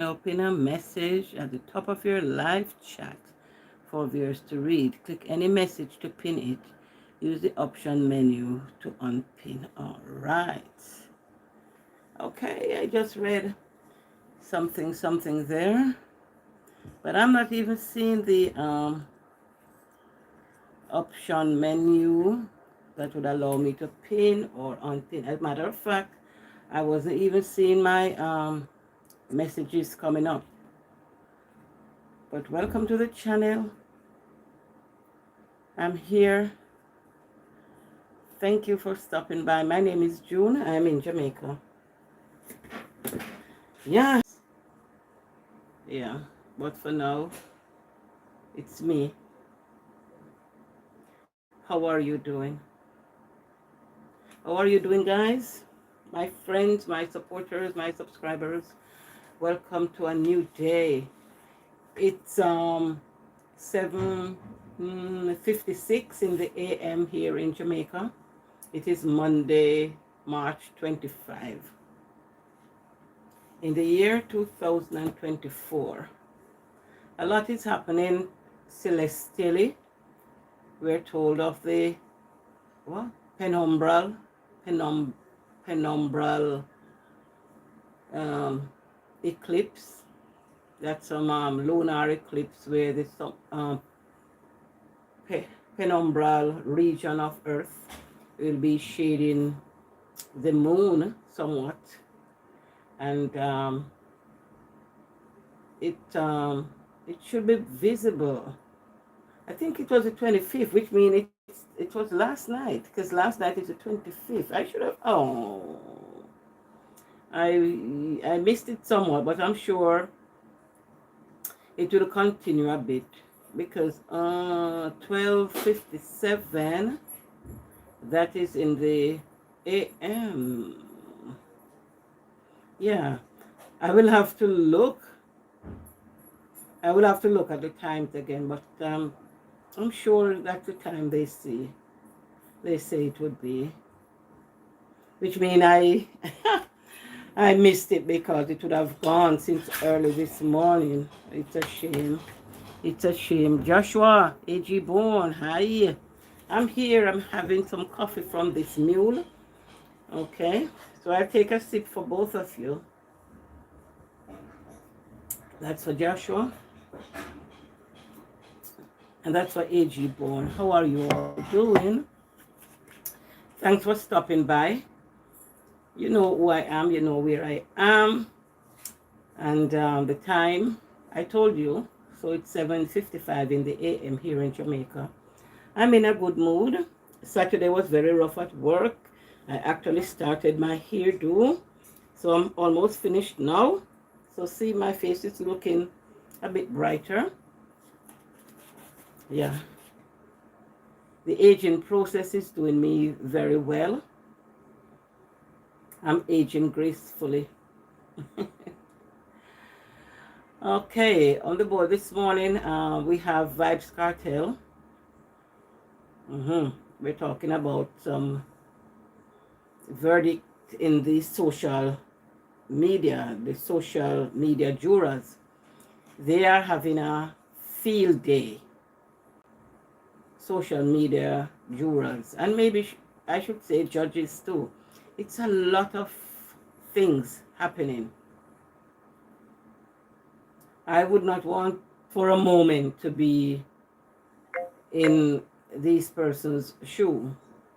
Open a message at the top of your live chat for viewers to read. Click any message to pin it. Use the option menu to unpin. All right. Okay, I just read something there, but I'm not even seeing the option menu that would allow me to pin or unpin. As a matter of fact, I wasn't even seeing my messages coming up. But welcome to the channel. I'm here. Thank you for stopping by. My name is June. I'm in Jamaica. Yeah. Yeah. But for now, it's me. How are you doing? How are you doing, guys? My friends, my supporters, my subscribers. Welcome to a new day. It's 7:56 in the AM here in Jamaica. It is Monday, March 25. In the year 2024, a lot is happening celestially. We're told of the penumbral eclipse. That's some lunar eclipse where the penumbral region of Earth will be shading the moon somewhat, and it should be visible. I think it was the 25th, which means it was last night, because last night is the 25th. I should have. I missed it somewhat, but I'm sure it will continue a bit, because 12:57, that is in the AM. Yeah, I will have to look. I will have to look at the times again, but I'm sure that's the time they say it would be, which means I I missed it, because it would have gone since early this morning. It's a shame. It's a shame. Joshua, A.G. Bourne, hi. I'm here. I'm having some coffee from this mule. Okay, so I'll take a sip for both of you. That's for Joshua. And that's for A.G. Bourne. How are you all doing? Thanks for stopping by. You know who I am. You know where I am. And the time, I told you. So it's 7:55 in the AM here in Jamaica. I'm in a good mood. Saturday was very rough at work. I actually started my hairdo. So I'm almost finished now. So see, my face is looking a bit brighter. Yeah. The aging process is doing me very well. I'm aging gracefully. Okay, on the board this morning, we have Vibes Cartel. We're talking about some verdict in the social media jurors. They are having a field day. Social media jurors, and maybe I should say judges too. It's a lot of things happening. I would not want for a moment to be in this person's shoe,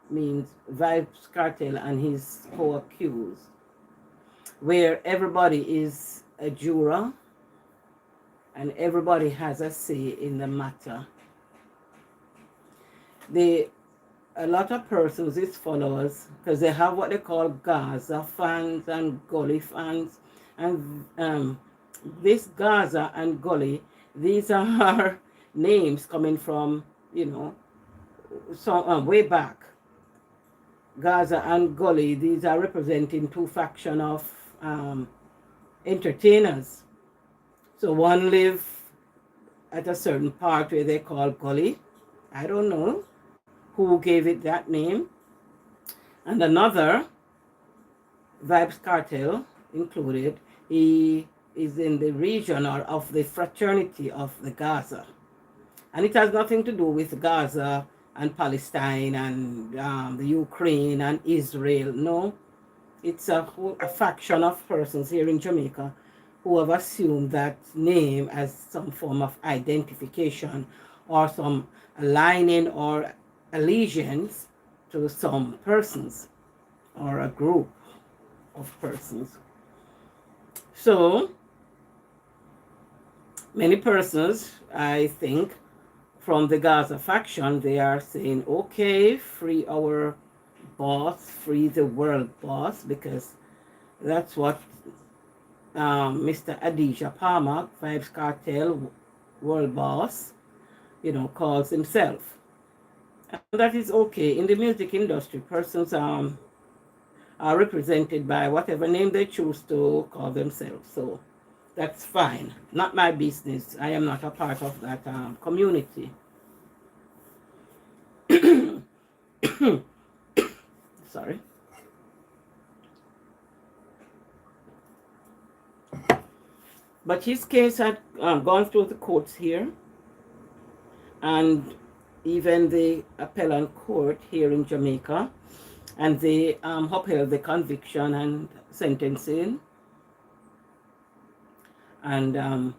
means Vibes Cartel and his co-accused, where everybody is a juror and everybody has a say in the matter. A lot of persons, its followers, because they have what they call Gaza fans and Gully fans, and this Gaza and Gully, these are names coming from, some way back. Gaza and Gully, these are representing two factions of entertainers. So one live at a certain part where they call Gully. I don't know who gave it that name. And another, Vibes Cartel included, he is in the region or of the fraternity of the Gaza. And it has nothing to do with Gaza and Palestine and the Ukraine and Israel. No, it's a faction of persons here in Jamaica who have assumed that name as some form of identification or some aligning or allegiance to some persons or a group of persons. So many persons, I think, from the Gaza faction, they are saying, okay, free our boss, free the world boss, because that's what Mr. Adidja Palmer, Vybz Kartel world boss, calls himself. And that is okay. In the music industry, persons are represented by whatever name they choose to call themselves. So that's fine. Not my business. I am not a part of that community. Sorry. But his case had gone through the courts here, and even the appellate court here in Jamaica, and they upheld the conviction and sentencing. And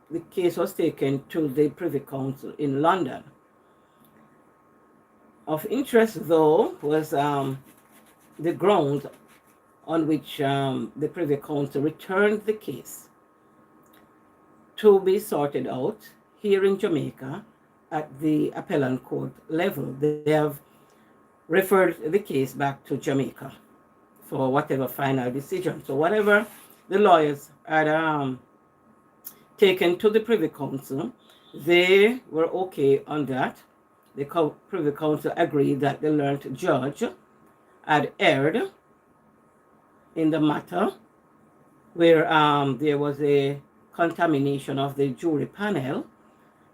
the case was taken to the Privy Council in London. Of interest, though, was the grounds on which the Privy Council returned the case to be sorted out here in Jamaica at the appellate court level. They have referred the case back to Jamaica for whatever final decision. So whatever the lawyers had taken to the Privy Council, they were okay on that. The Privy Council agreed that the learned judge had erred in the matter, where there was a contamination of the jury panel,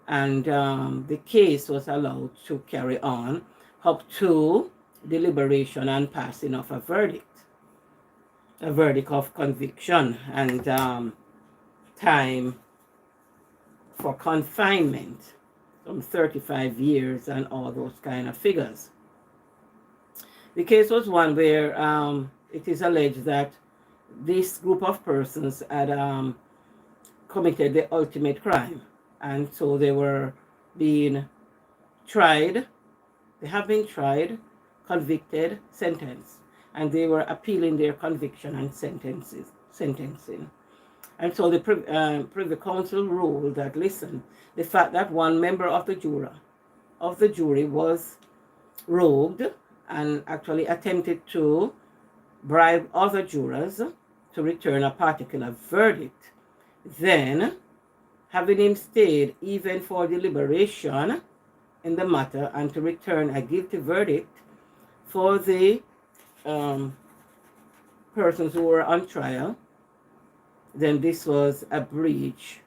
and the case was allowed to carry on up to deliberation and passing of a verdict of conviction and time for confinement, some 35 years and all those kind of figures. The case was one where it is alleged that this group of persons had committed the ultimate crime, and so they were being tried. They have been tried, convicted, sentenced, and they were appealing their conviction and sentencing. And so the Privy Council ruled that, listen, the fact that one member of the jury was rogued and actually attempted to bribe other jurors to return a particular verdict, then having him stayed even for deliberation in the matter and to return a guilty verdict for the persons who were on trial, then this was a breach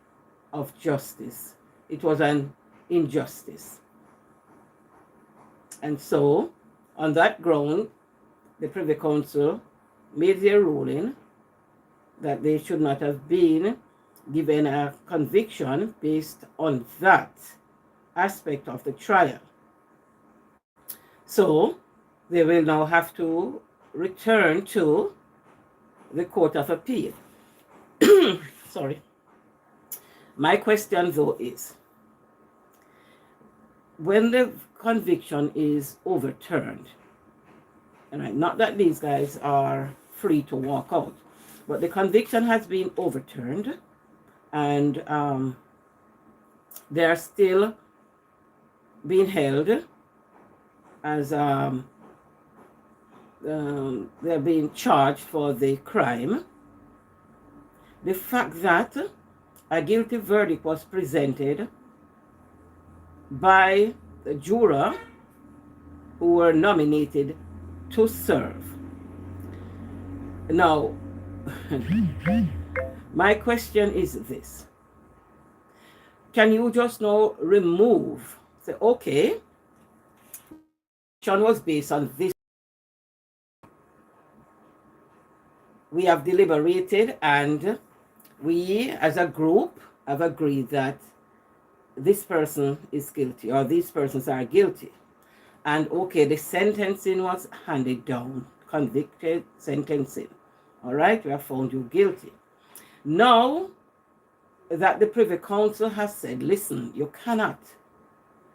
of justice. It was an injustice. And so, on that ground, the Privy Council made their ruling that they should not have been given a conviction based on that aspect of the trial. So, they will now have to return to the Court of Appeal. Sorry. My question, though, is, when the conviction is overturned, and not that these guys are free to walk out, but the conviction has been overturned, and they are still being held as they're being charged for the crime. The fact that a guilty verdict was presented by the juror who were nominated to serve. Now, my question is this. Can you just now remove, say, okay, was based on this. We have deliberated and we as a group have agreed that this person is guilty or these persons are guilty. And okay, the sentencing was handed down, convicted, sentencing. All right, we have found you guilty. Now that the Privy Council has said, listen, you cannot.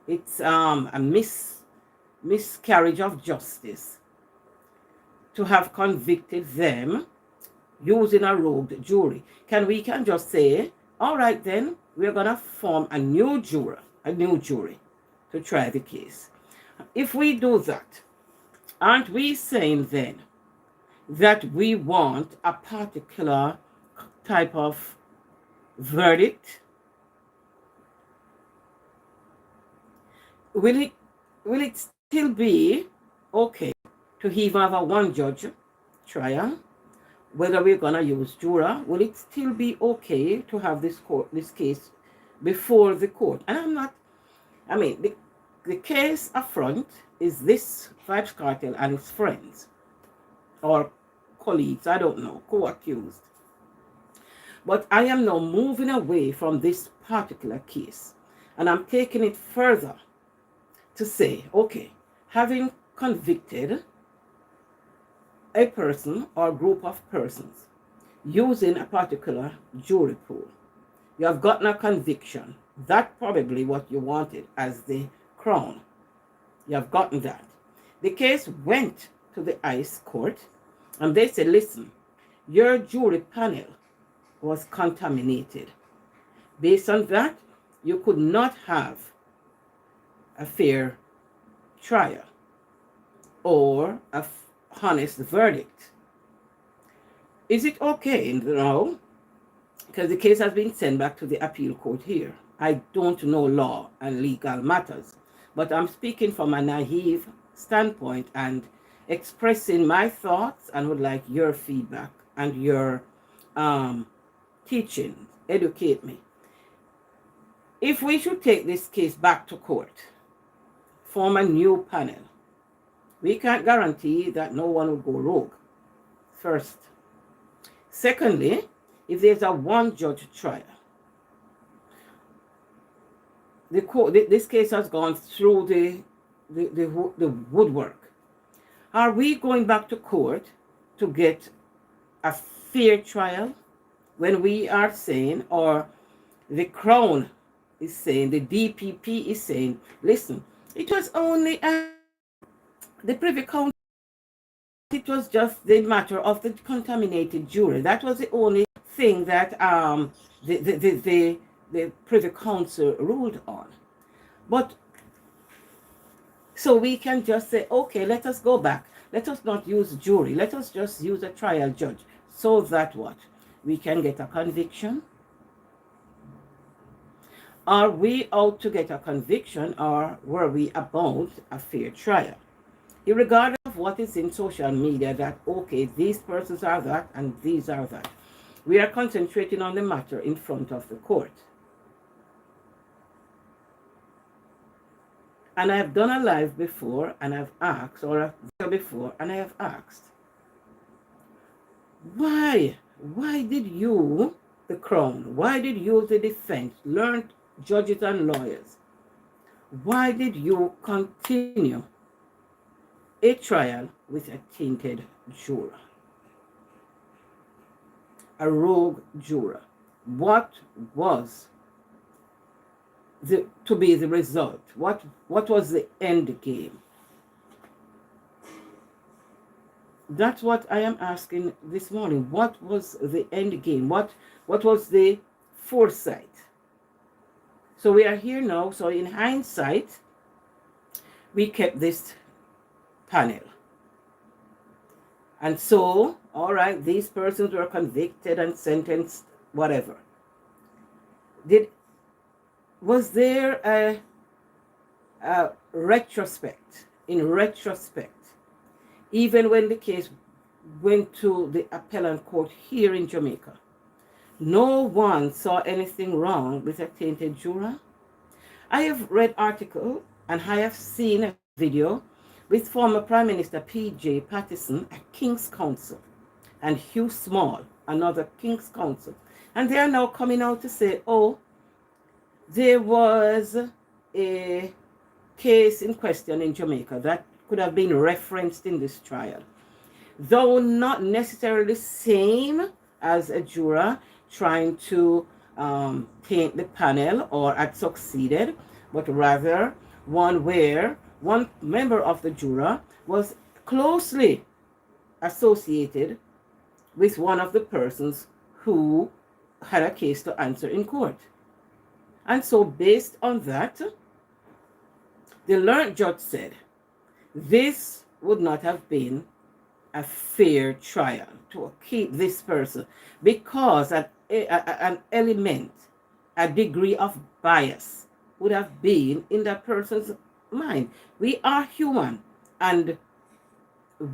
It's a miscarriage of justice to have convicted them using a rogue jury. We can just say, all right then, we're gonna form a new jury to try the case. If we do that, aren't we saying then that we want a particular type of verdict? Will it still be okay to even have a one judge trial? Whether we're gonna use juror, will it still be okay to have this case before the court? And the case up front is this Vybz Kartel and his friends or colleagues, I don't know, co-accused. But I am now moving away from this particular case and I'm taking it further to say, okay, having convicted a person or group of persons using a particular jury pool, you have gotten a conviction. That's probably what you wanted as the crown. You have gotten that. The case went to the ICE court and they said, listen, your jury panel was contaminated. Based on that, you could not have a fair trial or a honest verdict. Is it okay now? Because the case has been sent back to the appeal court here. I don't know law and legal matters, but I'm speaking from a naive standpoint and expressing my thoughts and would like your feedback and your teaching. Educate me. If we should take this case back to court, form a new panel, we can't guarantee that no one will go rogue, first. Secondly, if there's a one-judge trial, the court, this case has gone through the woodwork. Are we going back to court to get a fair trial when we are saying, or the Crown is saying, the DPP is saying, listen, it was only the Privy Council, it was just the matter of the contaminated jury. That was the only thing that the Privy Council ruled on. But so we can just say, okay, let us go back. Let us not use jury. Let us just use a trial judge. So that what? We can get a conviction. Are we out to get a conviction, or were we about a fair trial? Regardless of what is in social media, that okay, these persons are that and these are that, we are concentrating on the matter in front of the court. And I have done a live before and I've asked, or a video before and I have asked, why did you, the Crown, why did you, the defense, learned judges and lawyers, why did you continue a trial with a tainted juror, a rogue juror? What was to be the result? What was the end game? That's what I am asking this morning. What was the end game? What was the foresight? So we are here now. So in hindsight, we kept this panel. And so, all right, these persons were convicted and sentenced, whatever. Was there a retrospect? In retrospect, even when the case went to the appellate court here in Jamaica, no one saw anything wrong with a tainted juror? I have read article and I have seen a video with former Prime Minister P.J. Patterson at King's Counsel and Hugh Small, another King's Counsel. And they are now coming out to say, oh, there was a case in question in Jamaica that could have been referenced in this trial, though not necessarily same as a juror trying to taint the panel or had succeeded, but rather one where one member of the juror was closely associated with one of the persons who had a case to answer in court. And so based on that, the learned judge said this would not have been a fair trial to keep this person because an element, a degree of bias would have been in that person's mind. We are human and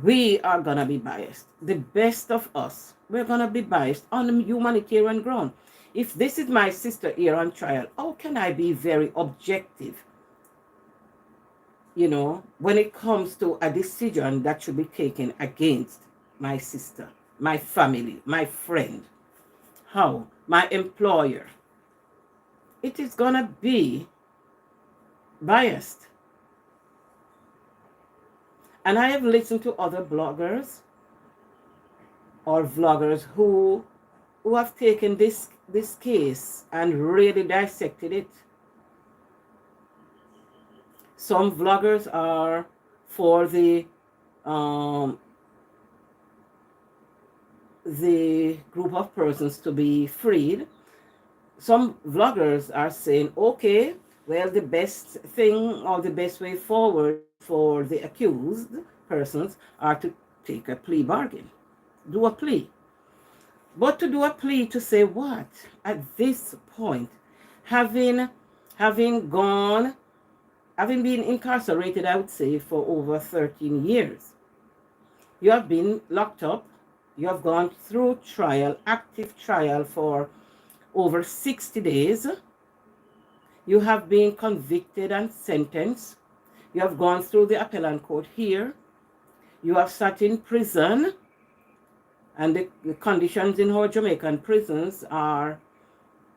we are going to be biased. The best of us, we're going to be biased on a humanitarian ground. If this is my sister here on trial, how can I be very objective? You know, when it comes to a decision that should be taken against my sister, my family, my friend, how? My employer. It is going to be biased. And I have listened to other bloggers or vloggers who have taken this case and really dissected it. Some vloggers are for the group of persons to be freed. Some vloggers are saying, okay, well, the best thing or the best way forward for the accused persons are to take a plea bargain, do a plea. But to do a plea to say what? At this point, having been incarcerated, I would say, for over 13 years. You have been locked up. You have gone through trial, active trial for over 60 days. You have been convicted and sentenced. You have gone through the appellate court here. You have sat in prison. And the conditions in our Jamaican prisons are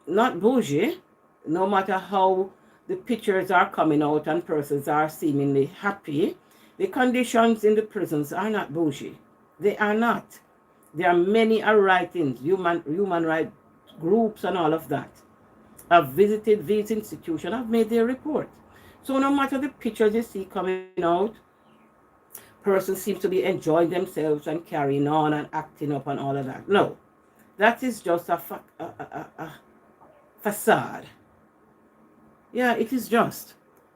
not bougie, no matter how the pictures are coming out and persons are seemingly happy. The conditions in the prisons are not bougie. They are not. There are many writings, human rights groups and all of that. I've visited these institutions. I've made their report. So no matter the pictures you see coming out, persons seem to be enjoying themselves and carrying on and acting up and all of that. No, that is just a facade. Yeah, it is just.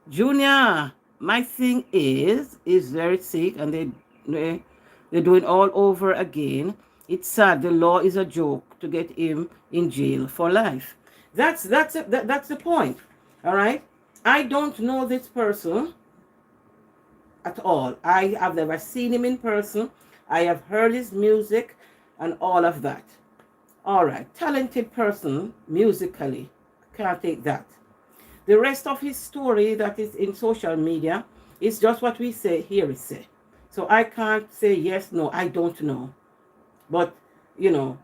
Junior, my thing is very sick and they're doing all over again. It's sad. The law is a joke to get him in jail for life. That's the point. All right. I don't know this person at all. I have never seen him in person. I have heard his music and all of that. All right. Talented person musically. Can't take that. The rest of his story that is in social media is just what we say, here we say. So I can't say yes, no, I don't know. But, you know,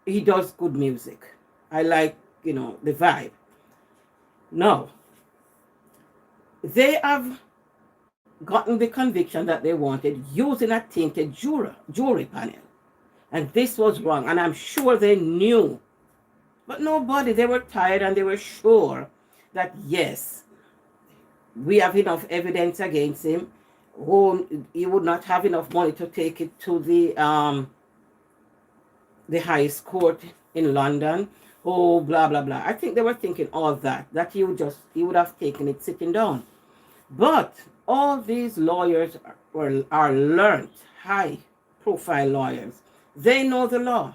he does good music. I like, you know, the vibe. No. They have gotten the conviction that they wanted using a tainted jury panel. And this was wrong. And I'm sure they knew. But nobody, they were tired and they were sure that, yes, we have enough evidence against him. Oh, he would not have enough money to take it to the highest court in London. Oh, blah, blah, blah. I think they were thinking all that he would have taken it sitting down. But all these lawyers are learned, high-profile lawyers. They know the law.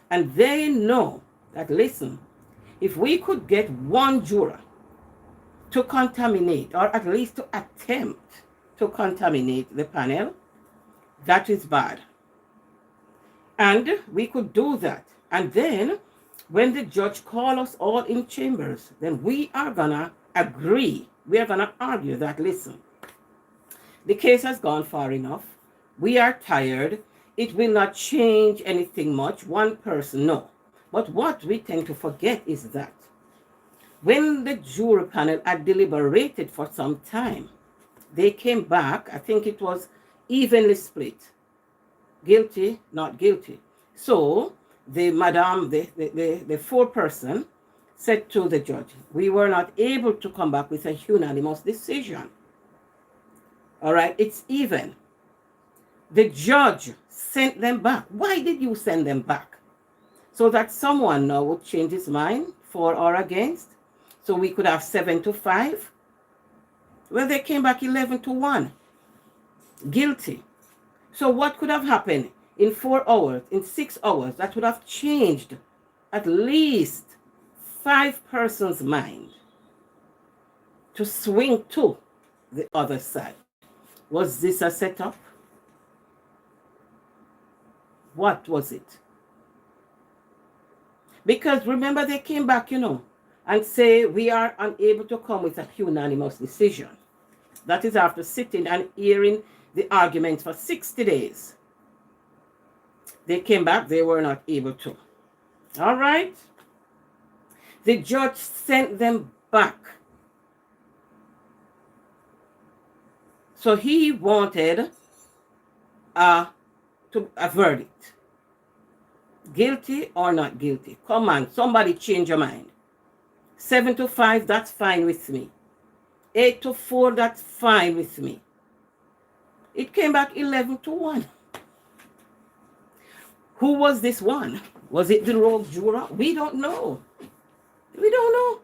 And they know that, listen, if we could get one juror to contaminate, or at least to attempt to contaminate the panel, that is bad. And we could do that. And then when the judge calls us all in chambers, then we are going to agree. We are going to argue that, listen, the case has gone far enough. We are tired. It will not change anything much. One person, no. But what we tend to forget is that when the jury panel had deliberated for some time, they came back, I think it was evenly split. Guilty, not guilty. So the madam, the foreperson said to the judge, we were not able to come back with a unanimous decision. All right, it's even. The judge sent them back. Why did you send them back? So that someone now would change his mind for or against. So we could have 7-5. Well, they came back 11-1. Guilty. So what could have happened in 4 hours, in 6 hours, that would have changed at least 5 persons' mind to swing to the other side? Was this a setup? What was it? Because remember, they came back, and say we are unable to come with a unanimous decision. That is after sitting and hearing the arguments for 60 days. They came back, they were not able to. All right? The judge sent them back. So he wanted a verdict. Guilty or not guilty? Come on, somebody change your mind. 7-5, that's fine with me. 8-4, that's fine with me. It came back 11-1. Who was this one? Was it the rogue juror? We don't know. We don't know.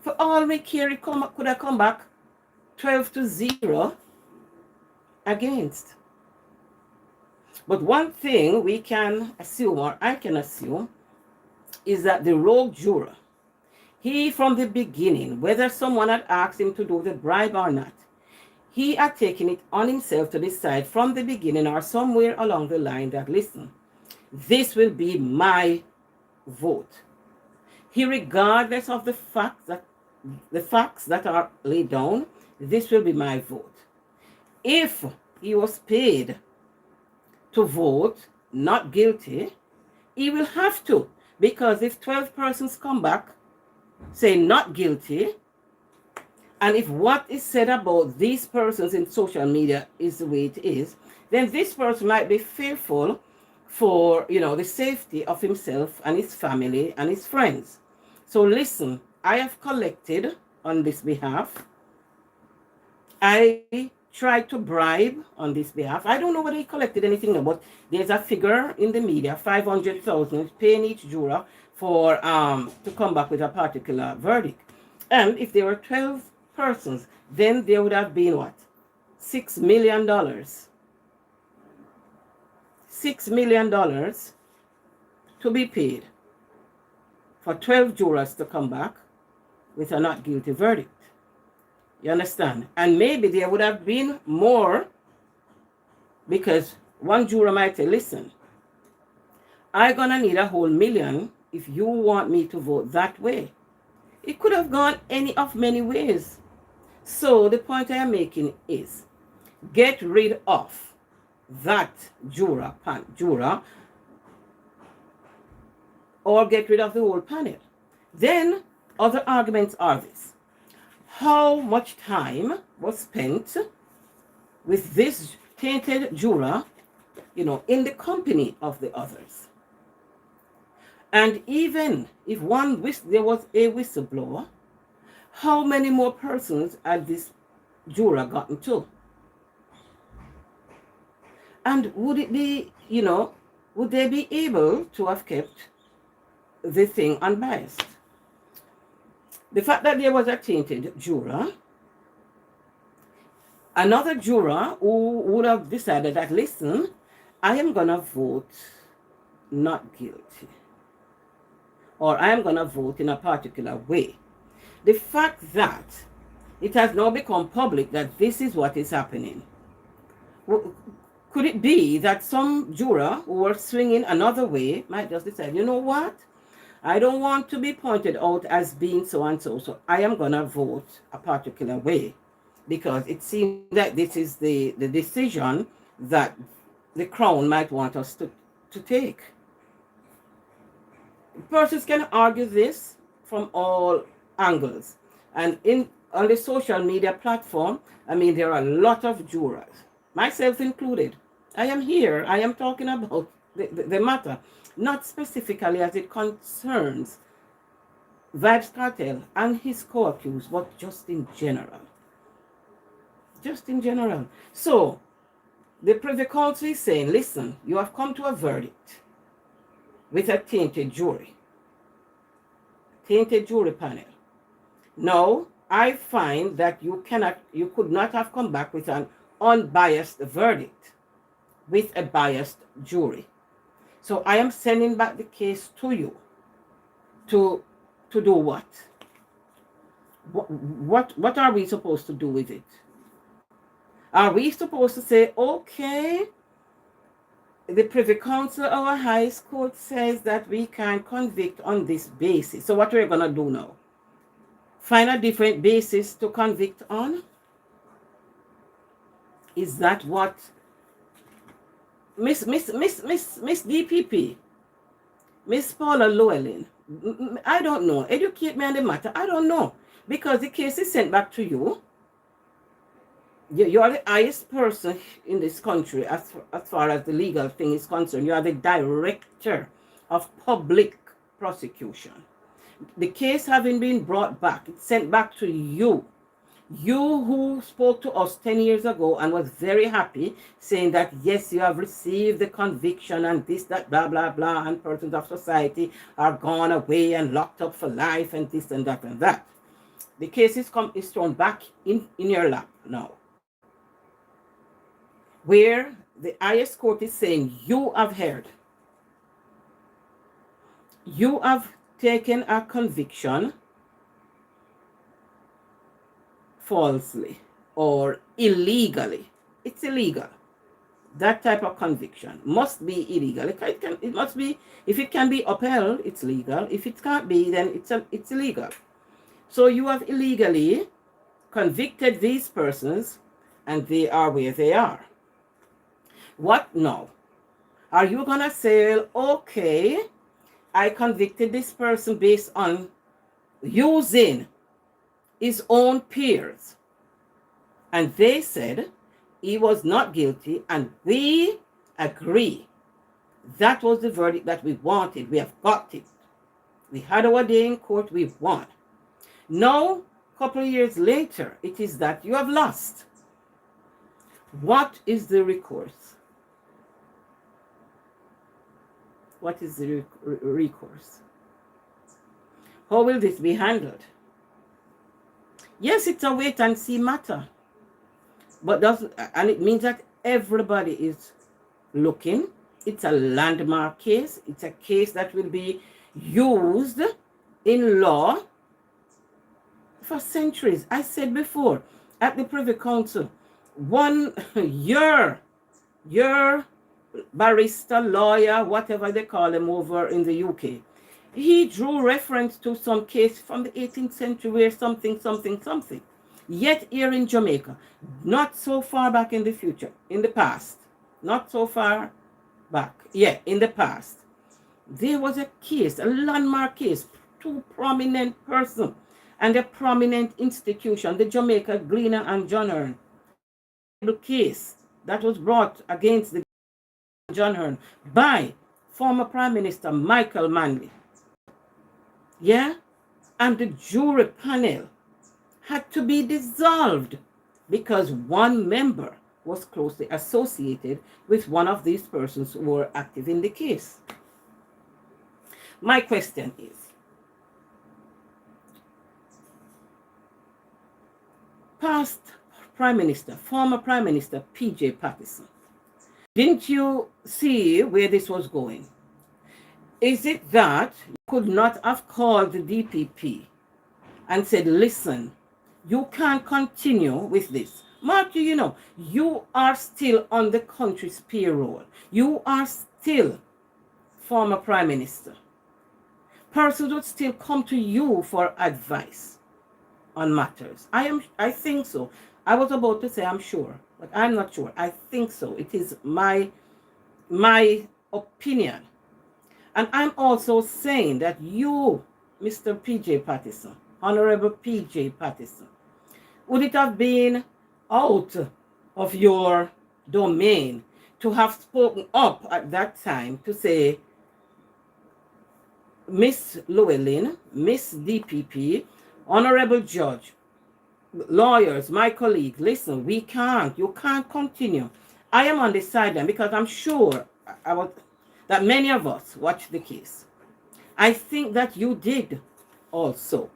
For all we care, it could have come back 12-0 against. But one thing we can assume, or I can assume, is that the rogue juror, he from the beginning, whether someone had asked him to do the bribe or not, he had taken it on himself to decide from the beginning or somewhere along the line that, listen, this will be my vote. He, regardless of the facts that are laid down, this will be my vote. If he was paid to vote not guilty, he will have to, because if 12 persons come back say not guilty, and if what is said about these persons in social media is the way it is, then this person might be fearful for, the safety of himself and his family and his friends. So listen, I have collected on this behalf. I tried to bribe on this behalf. I don't know whether he collected anything, but there's a figure in the media, 500,000, paying each juror for to come back with a particular verdict. And if there were 12 persons, then there would have been what? $6 million. $6 million to be paid for 12 jurors to come back with a not guilty verdict. You understand? And maybe there would have been more, because one juror might say, listen, I'm going to need a whole million if you want me to vote that way. It could have gone any of many ways. So the point I am making is, get rid of that juror, or get rid of the whole panel. Then other arguments are this. How much time was spent with this tainted juror, in the company of the others? And even if there was a whistleblower, how many more persons had this juror gotten to? And would it be, would they be able to have kept the thing unbiased? The fact that there was a tainted juror, another juror who would have decided that, listen, I am going to vote not guilty, or I am going to vote in a particular way. The fact that it has now become public that this is what is happening, could it be that some juror who were swinging another way might just decide, you know what? I don't want to be pointed out as being so and so, so I am going to vote a particular way, because it seems that this is the decision that the Crown might want us to take. Persons can argue this from all angles. And on the social media platform, I mean, there are a lot of jurors, myself included. I am here. I am talking about the matter, not specifically as it concerns Vibes Cartel and his co-accused, but just in general. Just in general. So, the Privy Council is saying, listen, you have come to a verdict with a tainted jury panel. Now, I find that you could not have come back with an unbiased verdict with a biased jury. So I am sending back the case to you to do what? What are we supposed to do with it? Are we supposed to say, okay, the Privy Council, our highest court says that we can convict on this basis. So what are we going to do now? Find a different basis to convict on? Is that what Miss DPP, Miss Paula Llewellyn, I don't know. Educate me on the matter. I don't know. Because the case is sent back to you. You are the highest person in this country as far as the legal thing is concerned. You are the director of public prosecution. The case having been brought back, it's sent back to you. You who spoke to us 10 years ago and was very happy, saying that, yes, you have received the conviction and this, that, blah, blah, blah, and persons of society are gone away and locked up for life and this and that and that. The case is thrown back in your lap now, where the highest court is saying you have heard. You have taken a conviction falsely or illegally. It's illegal. That type of conviction must be illegal. It must be, if it can be upheld, it's legal. If it can't be, then it's illegal. So you have illegally convicted these persons and they are where they are. What now? Are you going to say, okay, I convicted this person based on using his own peers, and they said he was not guilty, and we agree. That was the verdict that we wanted. We have got it. We had our day in court. We've won. Now, a couple of years later, it is that you have lost. What is the recourse? What is the recourse? How will this be handled? Yes, it's a wait and see matter, but it means that everybody is looking. It's a landmark case. It's a case that will be used in law for centuries. I said before, at the Privy Council, your barrister, lawyer, whatever they call him over in the UK, he drew reference to some case from the 18th century where something. Yet here in Jamaica, not so far back in the future, in the past, not so far back, in the past, there was a case, a landmark case, two prominent persons and a prominent institution, the Jamaica Gleaner and John Hearn. The case that was brought against the John Hearn by former Prime Minister Michael Manley. Yeah? And the jury panel had to be dissolved because one member was closely associated with one of these persons who were active in the case. My question is, past Prime Minister, former Prime Minister P.J. Patterson, didn't you see where this was going? Is it that you could not have called the DPP and said, listen, you can't continue with this? Mark, you are still on the country's payroll. You are still former Prime Minister. Persons would still come to you for advice on matters. I think so. I was about to say I'm sure, but I'm not sure. I think so. It is my opinion. And I'm also saying that you, Mr. P.J. Patterson, Honorable P.J. Patterson, would it have been out of your domain to have spoken up at that time to say, Miss Llewellyn, Miss DPP, Honorable Judge, lawyers, my colleague, listen, you can't continue. I am on the sideline because I'm sure that many of us watched the case. I think that you did also.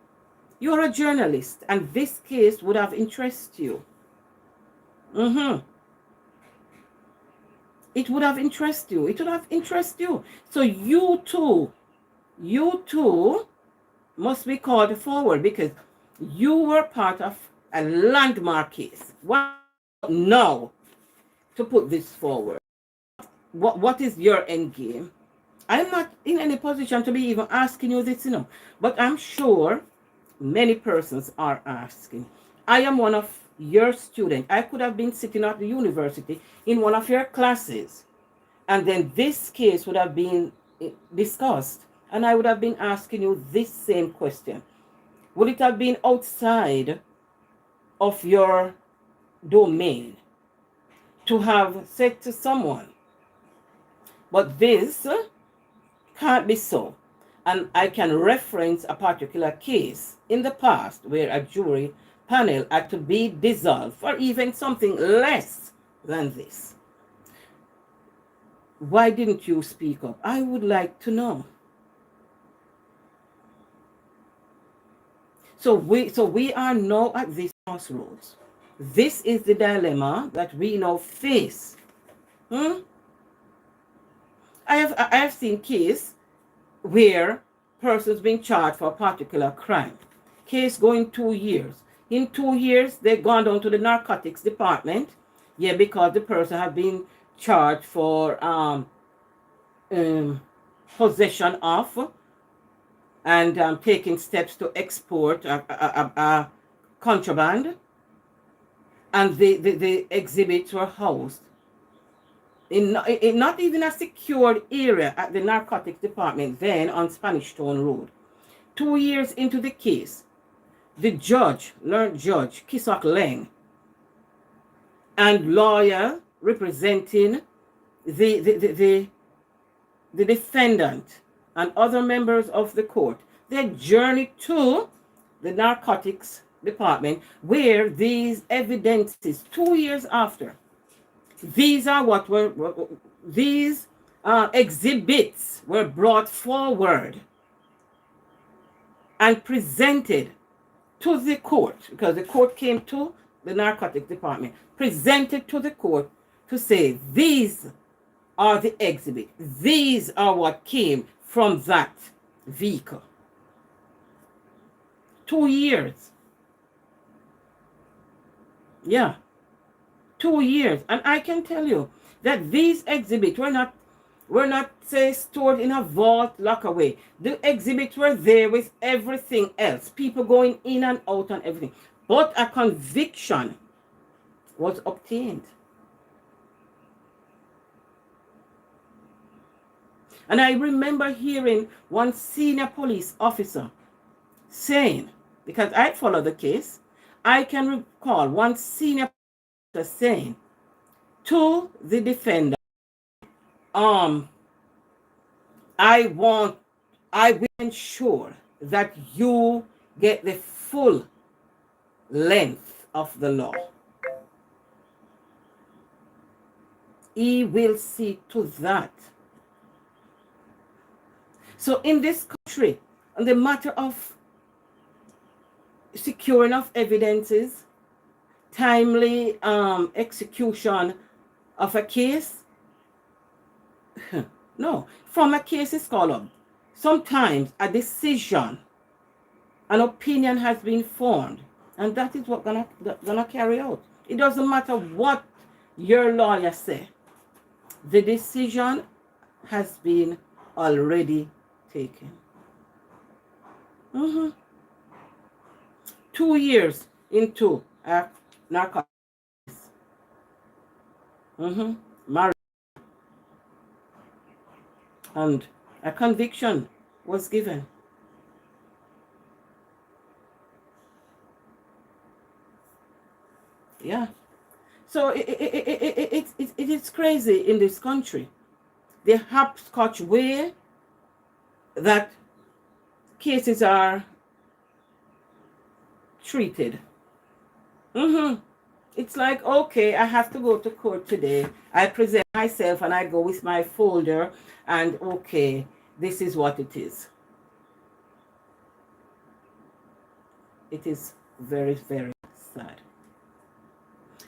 You're a journalist, and this case would have interested you. It would have interested you. It would have interested you. So you too must be called forward because you were part of a landmark case. Why now to put this forward? What is your end game? I'm not in any position to be even asking you this, but I'm sure many persons are asking. I am one of your students. I could have been sitting at the university in one of your classes, and then this case would have been discussed, and I would have been asking you this same question. Would it have been outside of your domain to have said to someone, but this can't be so? And I can reference a particular case in the past where a jury panel had to be dissolved for even something less than this. Why didn't you speak up? I would like to know. So we are now at this crossroads. This is the dilemma that we now face. I have seen cases where persons being charged for a particular crime. Case going 2 years. In 2 years, they've gone down to the narcotics department. Yeah, because the person have been charged for possession of and taking steps to export a contraband. And the exhibits were housed in not even a secured area at the narcotics department then on Spanish Town Road. 2 years into the case, the learned judge, Kisok Leng, and lawyer representing the defendant and other members of the court, they journeyed to the narcotics department where these evidences 2 years after, these exhibits were brought forward and presented to the court, because the court came to the narcotics department, presented to the court to say, these are the exhibits. These are what came from that vehicle. 2 years. Yeah. 2 years. And I can tell you that these exhibits were not say stored in a vault lock away. The exhibits were there with everything else, people going in and out and everything, but a conviction was obtained. And I remember hearing one senior police officer saying, because I follow the case, I can recall one senior officer saying to the defendant, I will ensure that you get the full length of the law. He will see to that. So in this country, on the matter of securing of evidences, timely execution of a case, no, from a case is called up. Sometimes a decision, an opinion has been formed, and that is what gonna carry out. It doesn't matter what your lawyer say. The decision has been already taken. 2 years into narcotics. Marriage. And A conviction was given. Yeah. So it is crazy in this country. The hopscotch way that cases are treated. It's like, okay, I have to go to court today. I present myself and I go with my folder and okay, this is what it is. It is very, very sad.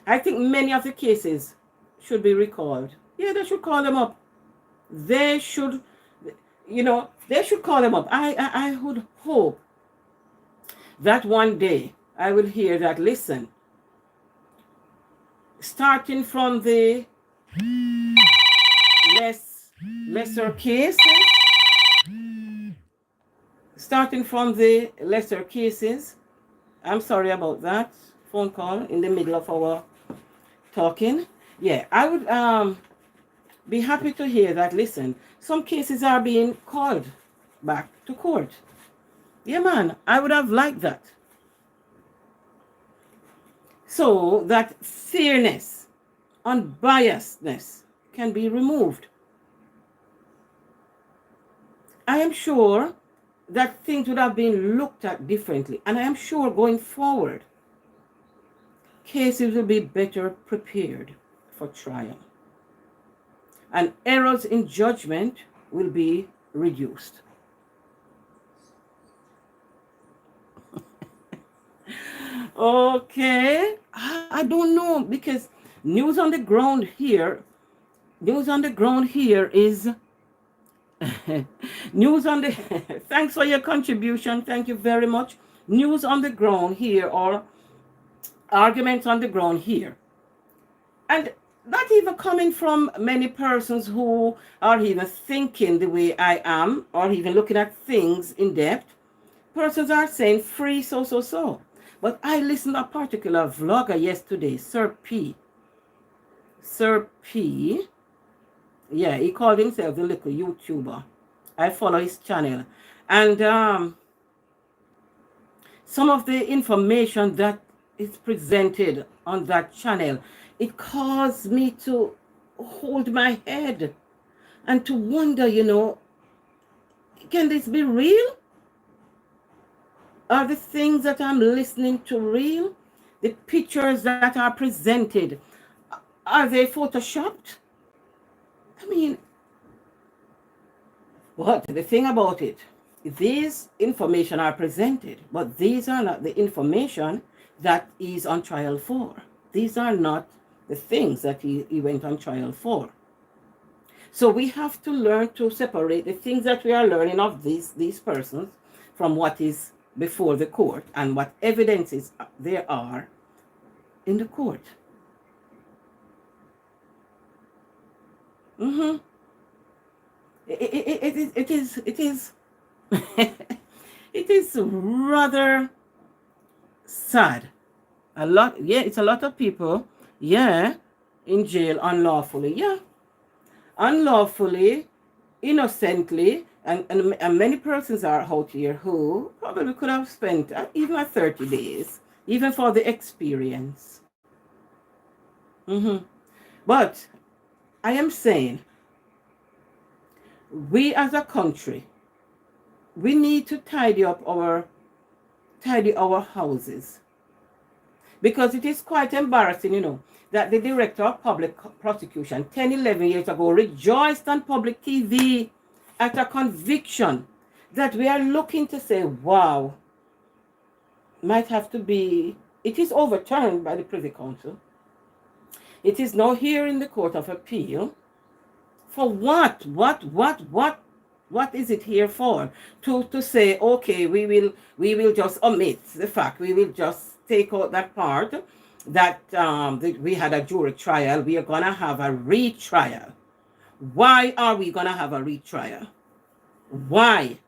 I think many of the cases should be recalled. Yeah, they should call them up. They should, they should call them up. I would hope that one day I will hear that, listen, starting from the lesser cases, I'm sorry about that phone call in the middle of our talking. Yeah, I would be happy to hear that, listen, some cases are being called back to court. Yeah, man, I would have liked that. So that fairness, unbiasedness can be removed. I am sure that things would have been looked at differently. And I am sure going forward, cases will be better prepared for trial. And errors in judgment will be reduced. Okay, I don't know, because news on the ground here is news on the thanks for your contribution, thank you very much. News on the ground here, or arguments on the ground here, and not even coming from many persons who are even thinking the way I am, or even looking at things in depth. Persons are saying free so. But I listened to a particular vlogger yesterday, Sir P. Yeah, he called himself the little YouTuber. I follow his channel. And some of the information that is presented on that channel, it caused me to hold my head and to wonder, can this be real? Are the things that I'm listening to real? The pictures that are presented, are they photoshopped? I mean, what? The thing about it, these information are presented, but these are not the information that is on trial for. These are not the things that he went on trial for. So we have to learn to separate the things that we are learning of these persons from what is before the court and what evidences there are in the court. It is it is rather sad. It's a lot of people, in jail unlawfully. Unlawfully, innocently, and many persons are out here who probably could have spent even 30 days, even for the experience. But I am saying, we as a country, we need to tidy our houses, because it is quite embarrassing, that the director of public prosecution 10-11 years ago rejoiced on public TV at a conviction that we are looking to say, wow, it is overturned by the Privy Council. It is now here in the Court of Appeal. For what? What is it here for? To say, okay, we will just omit the fact, we will just take out that part that we had a jury trial, we are going to have a retrial. Why are we going to have a retrial? Why?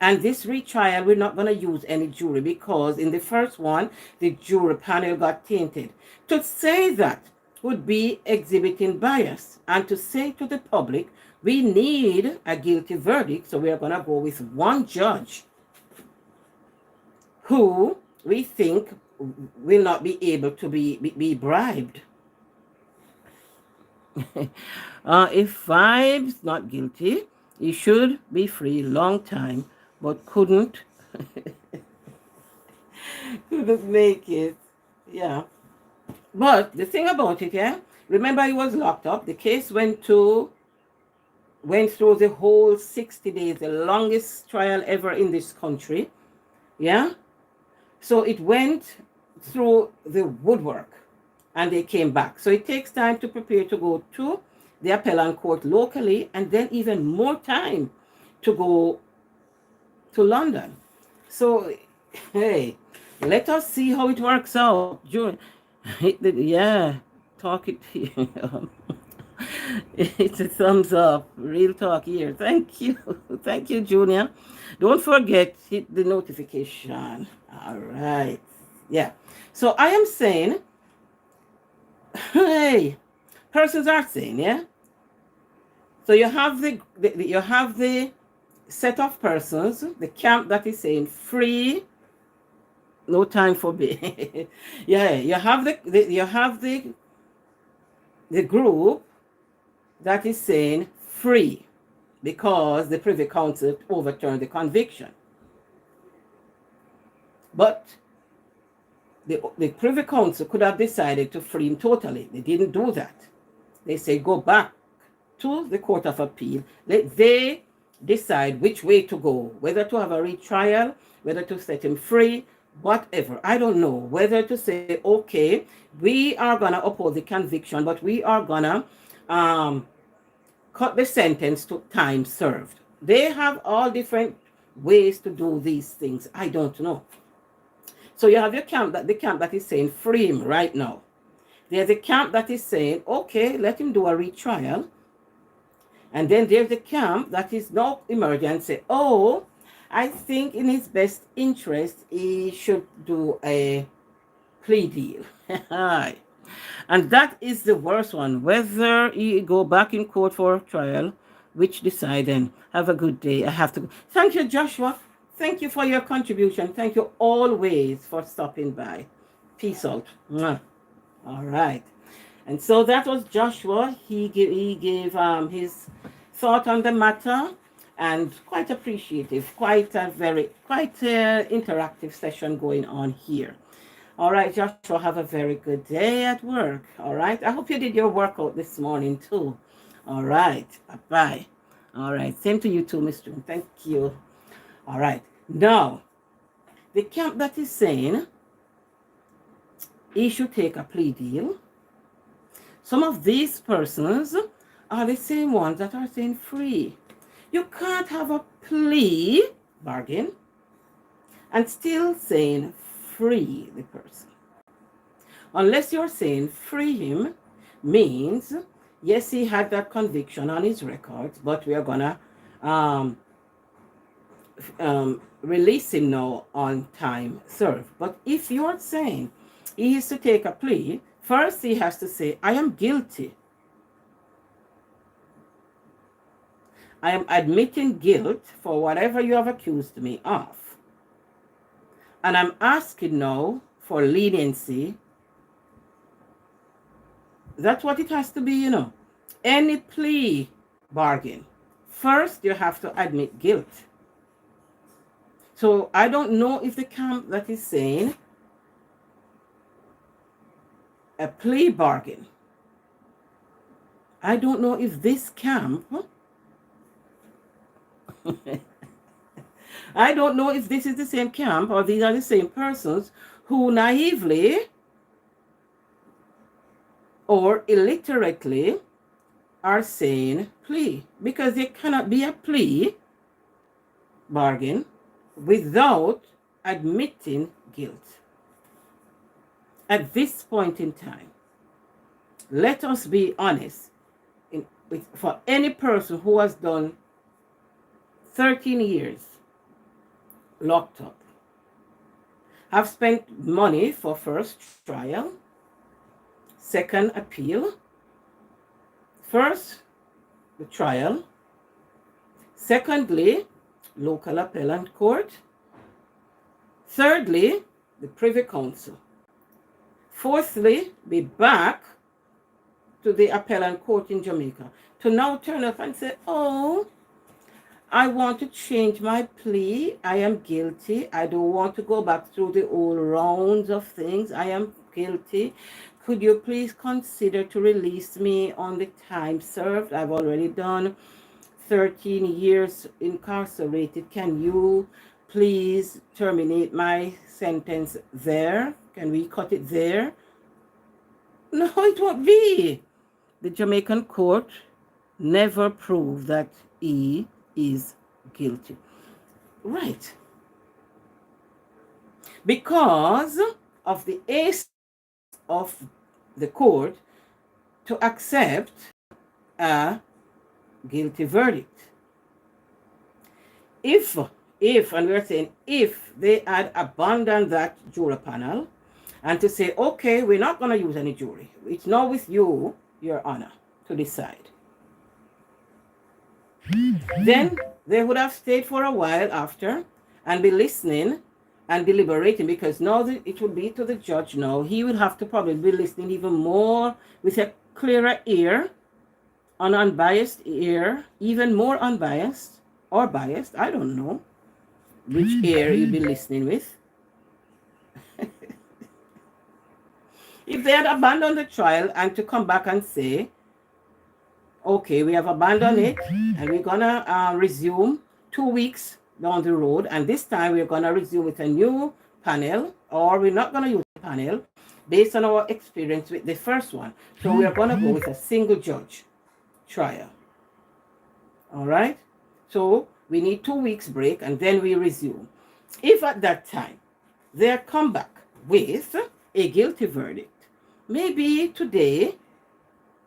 And this retrial, we're not going to use any jury, because in the first one, the jury panel got tainted. To say that would be exhibiting bias, and to say to the public, We need a guilty verdict, so we are going to go with one judge who we think will not be able to be bribed. If Vibes not guilty, he should be free long time, but couldn't couldn't make it. Yeah. But the thing about it, yeah, remember he was locked up. The case went through the whole 60 days, the longest trial ever in this country. Yeah. So it went through the woodwork and they came back. So it takes time to prepare to go to the appellate court locally, and then even more time to go to London. So, hey, let us see how it works out. Yeah, talk it here. It's a thumbs up. Real talk here. Thank you. Thank you, Junior. Don't forget, hit the notification. All right. Yeah. So I am saying, hey, persons are saying, yeah. So you have the set of persons, the camp that is saying free, no time for bail. Yeah, you have the group that is saying free because the Privy Council overturned the conviction. But the Privy Council could have decided to free him totally. They didn't do that. They say go back to the Court of Appeal. Let they decide which way to go, whether to have a retrial, whether to set him free, whatever. I don't know. Whether to say, okay, we are going to uphold the conviction, but we are going to cut the sentence to time served. They have all different ways to do these things. I don't know. So you have the camp that is saying free him right now. There's a camp that is saying, okay, let him do a retrial. And then there's the camp that is now emerging and say, oh, I think in his best interest, he should do a plea deal. And that is the worst one. Whether he go back in court for trial, which decide then. Have a good day. I have to go. Thank you, Joshua. Thank you for your contribution. Thank you always for stopping by. Peace out. Mwah. All right. And so that was Joshua. He gave his thought on the matter, and quite appreciative, quite interactive session going on here. All right, Joshua, have a very good day at work. All right. I hope you did your workout this morning too. All right. Bye-bye. All right. Same to you too, Mr. Thank you. All right. Now, the camp that is saying he should take a plea deal. Some of these persons are the same ones that are saying free. You can't have a plea bargain and still saying free the person. Unless you're saying free him means, yes, he had that conviction on his records, but we are going to release him now on time served. But if you're saying he is to take a plea, first he has to say, I am guilty. I am admitting guilt for whatever you have accused me of. And I'm asking now for leniency. That's what it has to be, Any plea bargain, first you have to admit guilt. So I don't know if the camp that is saying a plea bargain, I don't know if this camp I don't know if this is the same camp or these are the same persons who naively or illiterately are saying plea, because there cannot be a plea bargain without admitting guilt. At this point in time, let us be honest. For any person who has done 13 years locked up, have spent money for first trial, second appeal, first the trial, Secondly, local appellate court. Thirdly, the Privy Council. Fourthly, be back to the appellate court in Jamaica to now turn up and say, oh, I want to change my plea. I am guilty. I don't want to go back through the old rounds of things. I am guilty. Could you please consider to release me on the time served? I've already done 13 years incarcerated. Can you please terminate my sentence there? Can we cut it there? No, it won't be. The Jamaican court never proved that he is guilty. Right. Because of the ace of the court to accept a guilty verdict. If, and we're saying if they had abandoned that juror panel and to say, okay, we're not going to use any jury. It's now with you, Your Honor, to decide. Then they would have stayed for a while after and be listening and deliberating, because now it would be to the judge now. He would have to probably be listening even more with a clearer ear, an unbiased ear, even more unbiased or biased. I don't know which ear you'd be listening with. If they had abandoned the trial and to come back and say, okay, we have abandoned it and we're going to resume 2 weeks down the road, and this time we're going to resume with a new panel, or we're not going to use the panel based on our experience with the first one. So we are going to go with a single judge trial. All right? So we need 2 weeks break and then we resume. If at that time they come back with a guilty verdict, maybe today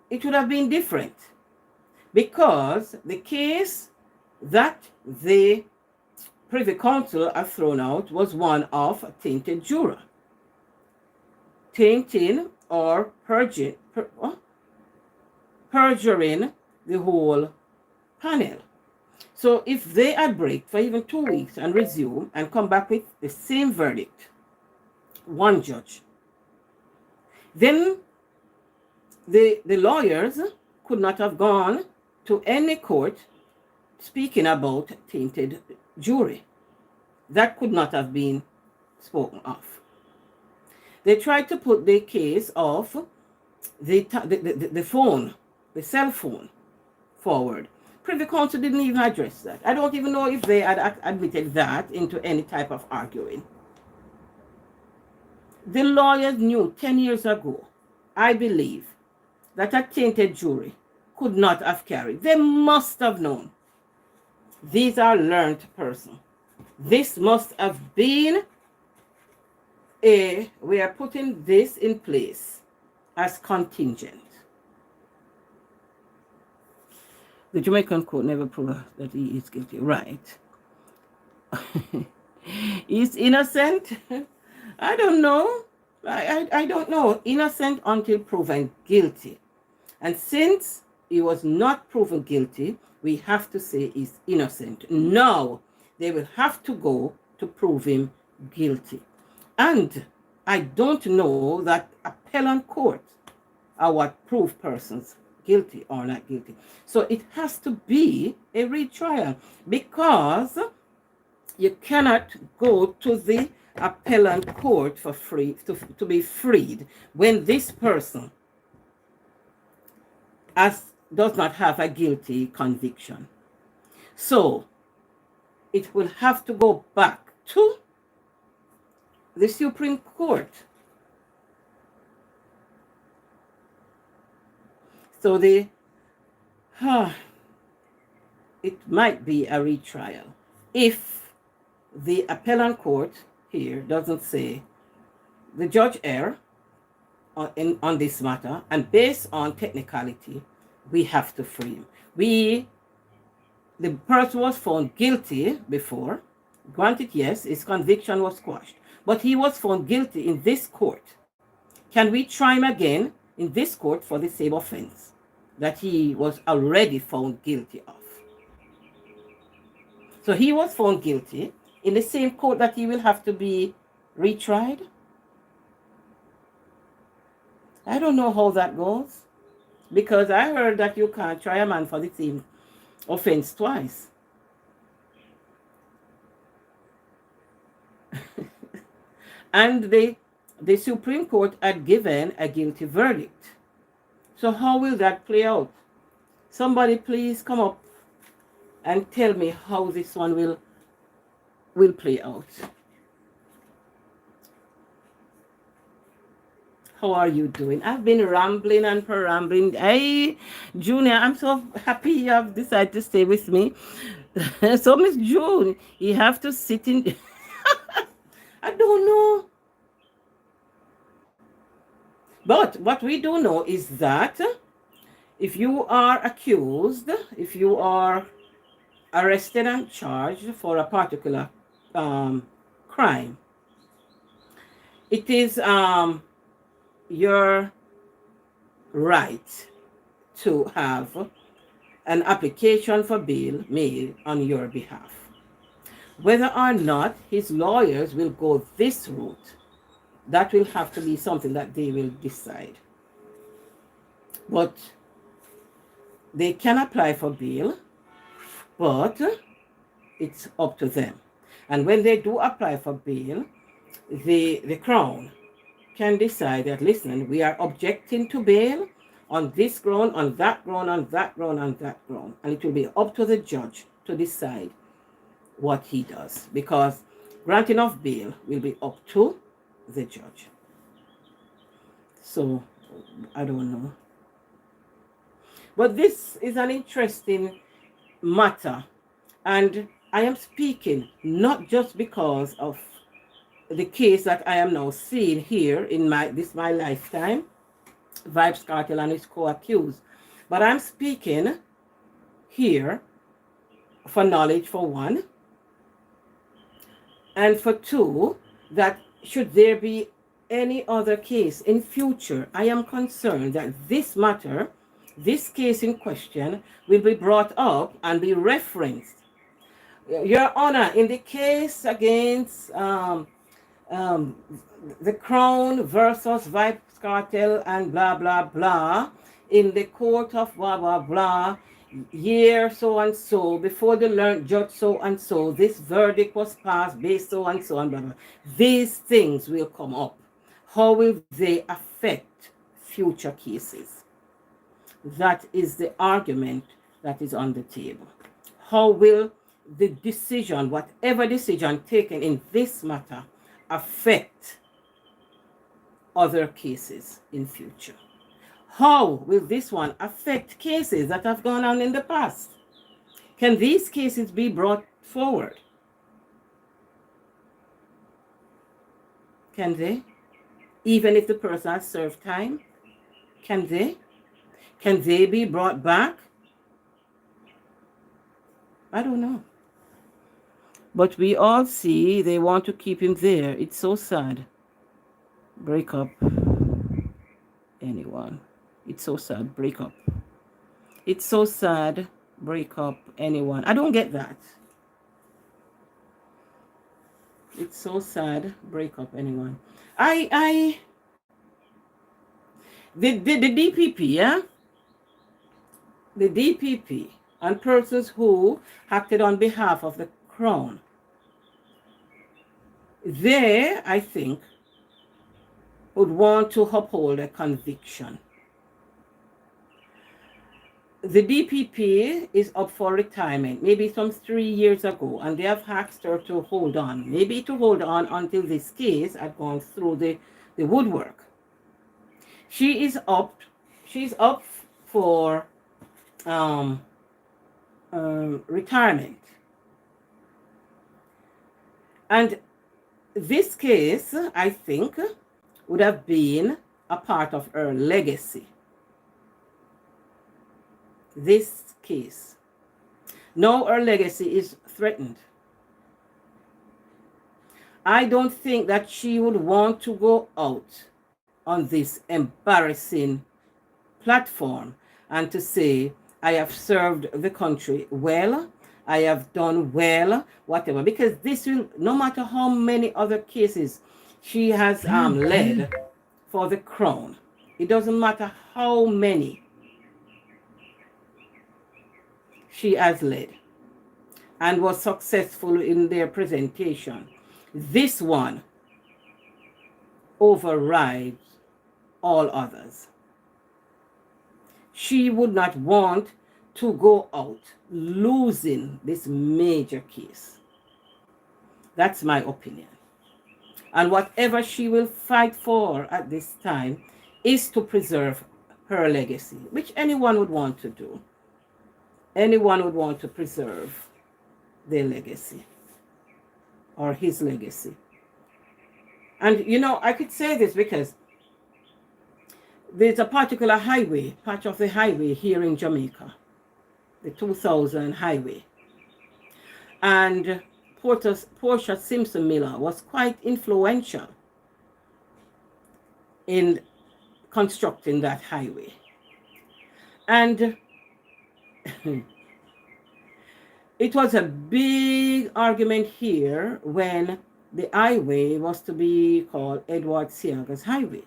it would have been different, because the case that the Privy Council have thrown out was one of a tainted juror. Tainting or perjuring the whole panel. So if they had break for even 2 weeks and resume and come back with the same verdict, one judge, then the lawyers could not have gone to any court speaking about tainted jury. That could not have been spoken of. They tried to put the case of the phone, the cell phone, forward. Privy Council didn't even address that. I don't even know if they had admitted that into any type of arguing. The lawyers knew 10 years ago, I believe, that a tainted jury could not have carried. They must have known. These are learned persons. This must have been we are putting this in place as contingent. The Jamaican court never proved that he is guilty. Right. He's innocent? I don't know. I don't know. Innocent until proven guilty. And since he was not proven guilty, we have to say he's innocent. Now, they will have to go to prove him guilty. And I don't know that appellate courts are what prove persons guilty or not guilty. So it has to be a retrial, because you cannot go to the appellate court for free to be freed when this person does not have a guilty conviction. So it will have to go back to the Supreme Court. So it might be a retrial if the appellate court here doesn't say the judge erred on this matter, and based on technicality, we have to free him. The person was found guilty before. Granted, yes, his conviction was quashed, but he was found guilty in this court. Can we try him again in this court for the same offense that he was already found guilty of? So he was found guilty in the same court that he will have to be retried. I don't know how that goes, because I heard that you can't try a man for the same offense twice. And the Supreme Court had given a guilty verdict. So how will that play out? Somebody please come up and tell me how this one will play out. How are you doing? I've been rambling and perambling. Hey, Junior, I'm so happy you have decided to stay with me. So, Miss June, you have to sit in. I don't know. But what we do know is that if you are accused, if you are arrested and charged for a particular crime, it is your right to have an application for bail made on your behalf. Whether or not his lawyers will go this route, that will have to be something that they will decide. But they can apply for bail, but it's up to them. And when they do apply for bail, the Crown can decide that, listen, we are objecting to bail on this ground, on that ground, on that ground, on that ground. And it will be up to the judge to decide what he does, because granting of bail will be up to the judge. So, I don't know. But this is an interesting matter. And I am speaking not just because of the case that I am now seeing here in my lifetime, Vybz Kartel and his co-accused, but I'm speaking here for knowledge, for one, and for two, that should there be any other case in future, I am concerned that this matter, this case in question, will be brought up and be referenced. Your Honor, in the case against the Crown versus Vybz Kartel and blah, blah, blah, in the court of blah, blah, blah, year so and so, before the learned judge so and so, this verdict was passed based so and so, and blah, blah. These things will come up. How will they affect future cases? That is the argument that is on the table. How will the decision, whatever decision taken in this matter, affect other cases in future? How will this one affect cases that have gone on in the past? Can these cases be brought forward? Can they? Even if the person has served time? Can they? Can they be brought back? I don't know. But we all see they want to keep him there. It's so sad. Break up. Anyone. It's so sad. Break up. It's so sad. Break up. Anyone. I don't get that. It's so sad. Break up. Anyone. The DPP, yeah? The DPP and persons who acted on behalf of the Crown, they, I think, would want to uphold a conviction. The DPP is up for retirement, maybe some 3 years ago, and they have asked her to hold on, maybe to hold on until this case had gone through the woodwork. She's up for retirement. And this case, I think, would have been a part of her legacy. This case. Now her legacy is threatened. I don't think that she would want to go out on this embarrassing platform and to say, I have served the country well, I have done well, whatever. Because this will, no matter how many other cases she has led for the crown, it doesn't matter how many she has led and was successful in their presentation. This one overrides all others. She would not want to go out losing this major case. That's my opinion. And whatever she will fight for at this time is to preserve her legacy, which anyone would want to do. Anyone would want to preserve their legacy or his legacy. And you know, I could say this because there's a particular highway, patch of the highway here in Jamaica, the 2000 highway. And Portia Simpson Miller was quite influential in constructing that highway. And it was a big argument here when the highway was to be called Edward Seaga's Highway.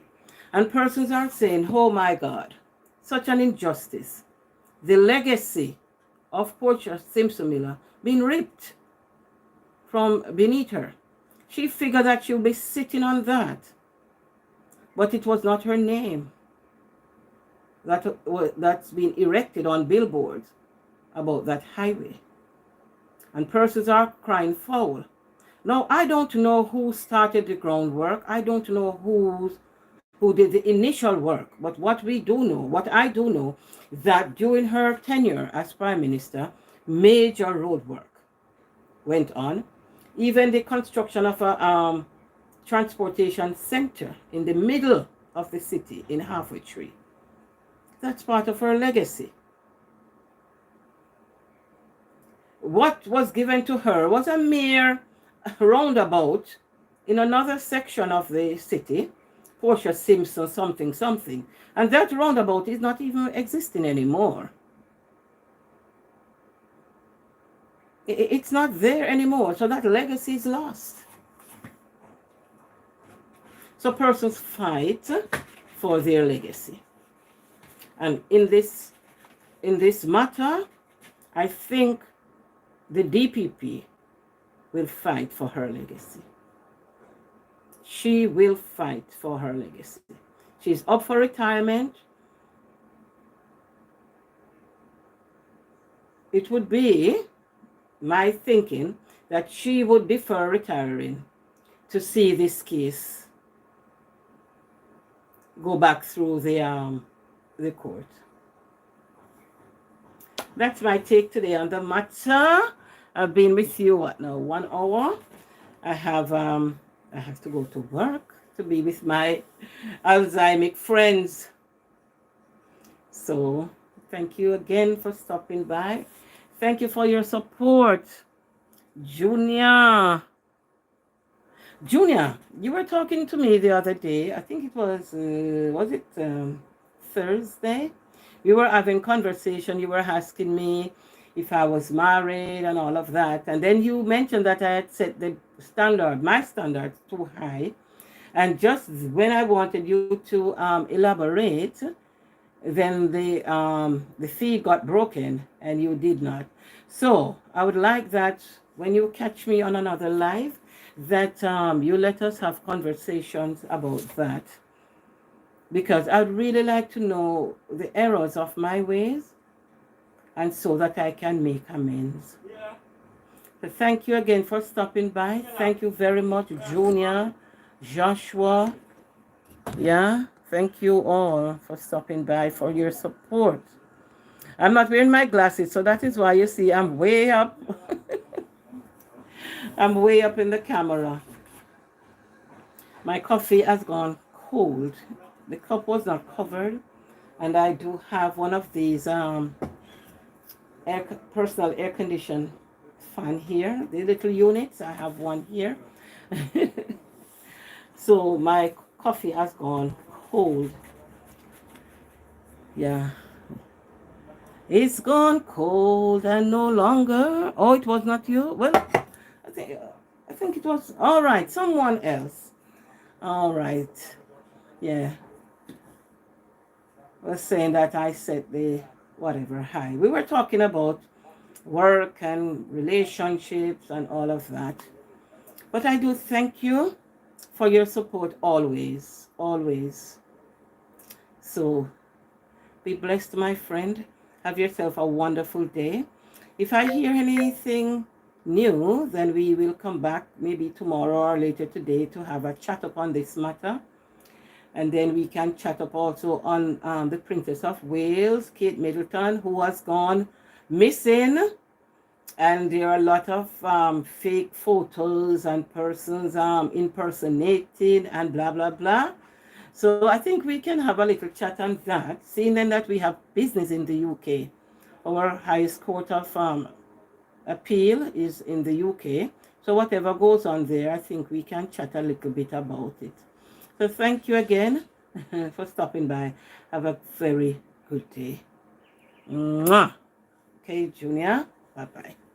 And persons are saying, oh my God, such an injustice. The legacy of Portia Simpson Miller being ripped from beneath her. She figured that she'll be sitting on that. But it was not her name that's been erected on billboards about that highway. And persons are crying foul. Now, I don't know who started the groundwork. I don't know who did the initial work. But what I do know, that during her tenure as Prime Minister, major road work went on. Even the construction of a transportation center in the middle of the city in Halfway Tree. That's part of her legacy. What was given to her was a mere roundabout in another section of the city, Portia Simpson something. And that roundabout is not even existing anymore. It's not there anymore, so that legacy is lost. So persons fight for their legacy. And in this matter, I think the DPP will fight for her legacy. She will fight for her legacy. She's up for retirement. It would be my thinking that she would defer retiring to see this case go back through the court. That's my take today on the matter. I've been with you, 1 hour. I have to go to work to be with my Alzheimer friends. So thank you again for stopping by. Thank you for your support. Junior, you were talking to me the other day. I think it was Thursday? We were having conversation. You were asking me if I was married and all of that. And then you mentioned that I had set my standards too high. And just when I wanted you to elaborate, then the feed got broken and you did not. So I would like that when you catch me on another live, that you let us have conversations about that. Because I'd really like to know the errors of my ways, and so that I can make amends. Yeah. So thank you again for stopping by. Yeah. Thank you very much, Junior, Joshua. Yeah, thank you all for stopping by, for your support. I'm not wearing my glasses, so that is why you see I'm way up. I'm way up in the camera. My coffee has gone cold. The cup was not covered, and I do have one of these personal air condition fan here. The little units, I have one here. So my coffee has gone cold. Yeah. It's gone cold and no longer. Oh, it was not you? Well, I think I think it was all right, someone else. All right. Yeah. Was saying that I set the whatever high. We were talking about work and relationships and all of that. But I do thank you for your support always, always. So be blessed, my friend. Have yourself a wonderful day. If I hear anything new, then we will come back maybe tomorrow or later today to have a chat upon this matter. And then we can chat up also on the Princess of Wales, Kate Middleton, who has gone missing. And there are a lot of fake photos and persons impersonated and blah, blah, blah. So I think we can have a little chat on that, seeing then that we have business in the UK. Our highest court of appeal is in the UK. So whatever goes on there, I think we can chat a little bit about it. So thank you again for stopping by. Have a very good day. Mwah. Okay, Junior. Bye-bye.